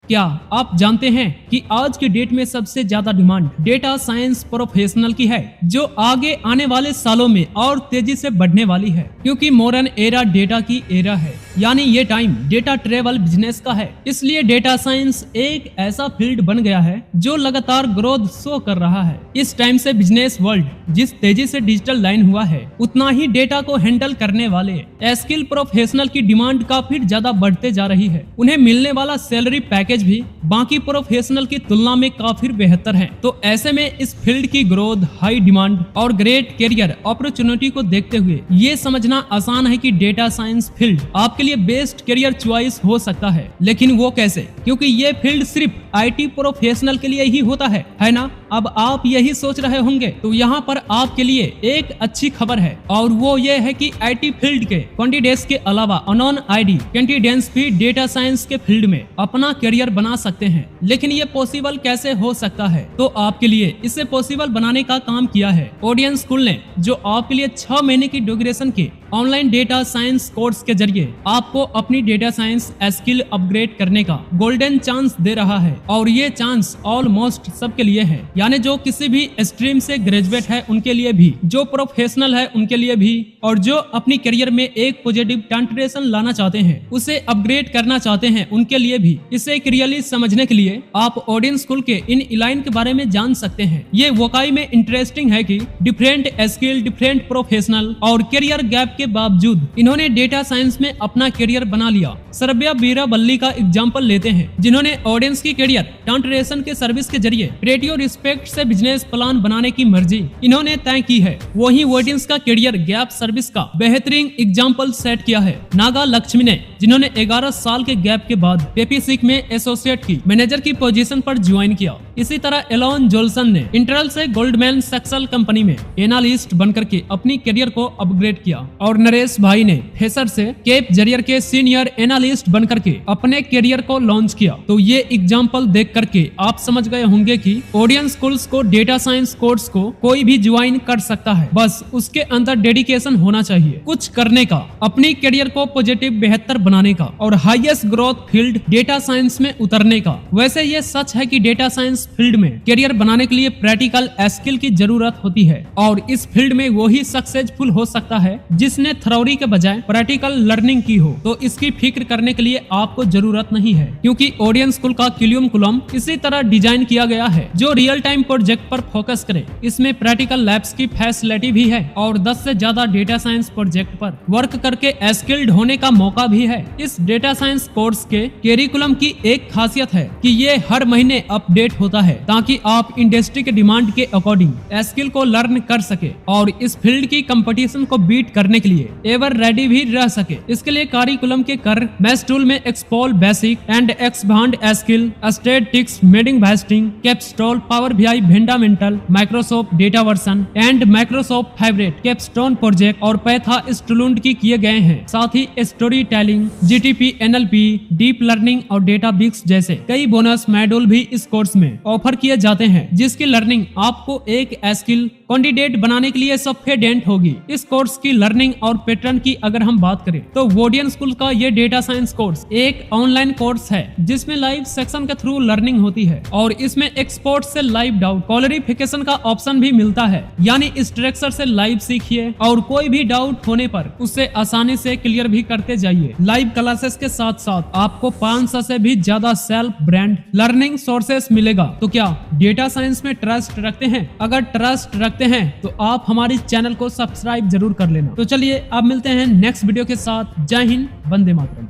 क्या आप जानते हैं कि आज की डेट में सबसे ज्यादा डिमांड डेटा साइंस प्रोफेशनल की है, जो आगे आने वाले सालों में और तेजी से बढ़ने वाली है, क्योंकि मॉडर्न एरा डेटा की एरा है। यानी ये टाइम डेटा ट्रेवल बिजनेस का है। इसलिए डेटा साइंस एक ऐसा फील्ड बन गया है जो लगातार ग्रोथ शो कर रहा है। इस टाइम से बिजनेस वर्ल्ड जिस तेजी से डिजिटल लाइन हुआ है, उतना ही डेटा को हैंडल करने वाले स्किल प्रोफेशनल की डिमांड काफी ज्यादा बढ़ते जा रही है। उन्हें मिलने वाला सैलरी पैकेज भी बाकी प्रोफेशनल की तुलना में काफी बेहतर है। तो ऐसे में इस फील्ड की ग्रोथ, हाई डिमांड और ग्रेट करियर अपॉर्चुनिटी को देखते हुए ये समझना आसान है कि डेटा साइंस फील्ड आपके लिए बेस्ट करियर चॉइस हो सकता है। लेकिन वो कैसे? क्योंकि ये फील्ड सिर्फ आईटी प्रोफेशनल के लिए ही होता है ना? अब आप यही सोच रहे होंगे, तो यहाँ पर आपके लिए एक अच्छी खबर है, और वो ये है कि आईटी फील्ड के कैंडिडेट्स के अलावा नॉन आईटी कैंडिडेट्स भी डेटा साइंस के फील्ड में अपना करियर बना सकते हैं। लेकिन ये पॉसिबल कैसे हो सकता है? तो आपके लिए इसे पॉसिबल बनाने का काम किया है ऑडियंस स्कूल ने, जो आपके लिए 6 महीने की ड्यूरेशन के ऑनलाइन डेटा साइंस कोर्स के जरिए आपको अपनी डेटा साइंस स्किल अपग्रेड करने का गोल्डन चांस दे रहा है। और ये चांस ऑलमोस्ट सबके लिए है, यानी जो किसी भी स्ट्रीम से ग्रेजुएट है उनके लिए भी, जो प्रोफेशनल है उनके लिए भी, और जो अपनी करियर में एक पॉजिटिव ट्रांसफॉर्मेशन लाना चाहते हैं, उसे अपग्रेड करना चाहते हैं, उनके लिए भी। इसे क्लियरली समझने के लिए आप ऑडियंस स्कूल के इन लाइन के बारे में जान सकते हैं। ये वाकई में इंटरेस्टिंग है कि डिफरेंट स्किल, डिफरेंट प्रोफेशनल और करियर गैप के बावजूद इन्होंने डेटा साइंस में अपना करियर बना लिया। सरबिया बीराबल्ली का एग्जांपल लेते हैं, जिन्होंने ऑडियंस की करियर ट्रांसफॉर्मेशन के सर्विस के जरिए क्रिएटिव रिस्पेक्ट से बिजनेस प्लान बनाने की मर्जी इन्होंने तय की है। वहीं ऑडियंस का करियर गैप सर्विस का बेहतरीन एग्जांपल सेट किया है नागा लक्ष्मी ने, जिन्होंने 11 साल के गैप के बाद पेपीसिक में एसोसिएट की मैनेजर की पोजीशन पर ज्वाइन किया। इसी तरह एलोन जोल्सन ने इंटरल से गोल्डमैन सैक्स कंपनी में एनालिस्ट बनकर के अपनी करियर को अपग्रेड किया, और नरेश भाई ने फेसर से केप जरियर के सीनियर एनालिस्ट बनकर के अपने करियर को लॉन्च किया। तो ये एग्जांपल देख करके आप समझ गए होंगे कि ऑडियंस स्कूल्स को डेटा साइंस कोर्स को कोई भी ज्वाइन कर सकता है, बस उसके अंदर डेडिकेशन होना चाहिए कुछ करने का, अपनी करियर को पॉजिटिव बेहतर बनाने का और highest growth field data science में उतरने का। वैसे ये सच है कि डेटा साइंस फील्ड में करियर बनाने के लिए प्रैक्टिकल स्किल की जरूरत होती है, और इस फील्ड में वो ही सक्सेसफुल हो सकता है जिसने थ्योरी के बजाय प्रैक्टिकल लर्निंग की हो। तो इसकी फिक्र करने के लिए आपको जरूरत नहीं है, क्योंकि ऑडियंस स्कूल का करिकुलम इसी तरह डिजाइन किया गया है जो रियल टाइम प्रोजेक्ट पर फोकस करे। इसमें प्रैक्टिकल लैब्स की फैसिलिटी भी है और 10 से ज्यादा डेटा साइंस प्रोजेक्ट पर वर्क करके स्किल्ड होने का मौका भी है। इस डेटा साइंस कोर्स के करिकुलम की एक खासियत है कि ये हर महीने अपडेट होता है, ताकि आप इंडस्ट्री के डिमांड के अकॉर्डिंग स्किल को लर्न कर सके और इस फील्ड की कंपटीशन को बीट करने के लिए एवर रेडी भी रह सके। इसके लिए करिकुलम के कर मैथ टूल में Excel basic and expand skill, statistics, मेडिंग testing, capstone, power BI fundamental, Microsoft data version and Microsoft fabric, capstone project और पैथा स्टूडेंट की किए गए हैं। साथ ही story telling, GTP, NLP, deep learning और डेटाबेस जैसे कई बोनस मॉड्यूल भी इस कोर्स में ऑफर किए जाते हैं, जिसकी लर्निंग आपको एक स्किल कैंडिडेट बनाने के लिए सफिशिएंट होगी। इस कोर्स की लर्निंग और पैटर्न की अगर हम बात करें, तो ऑडियंस स्कूल का ये डेटा साइंस कोर्स एक ऑनलाइन कोर्स है जिसमें लाइव सेक्शन के थ्रू लर्निंग होती है, और इसमें एक्सपर्ट से लाइव डाउट क्लैरिफिकेशन का ऑप्शन भी मिलता है। यानी इंस्ट्रक्टर से लाइव सीखिए और कोई भी डाउट होने पर उसे आसानी से क्लियर भी करते जाइए। लाइव क्लासेस के साथ साथ आपको 500 से भी ज्यादा सेल्फ ब्रांड लर्निंग सोर्सेस मिलेगा। तो क्या डेटा साइंस में ट्रस्ट रखते हैं? अगर ट्रस्ट रखते हैं तो आप हमारे चैनल को सब्सक्राइब जरूर कर लेना। तो चलिए अब मिलते हैं नेक्स्ट वीडियो के साथ। जय हिंद, वंदे मातरम।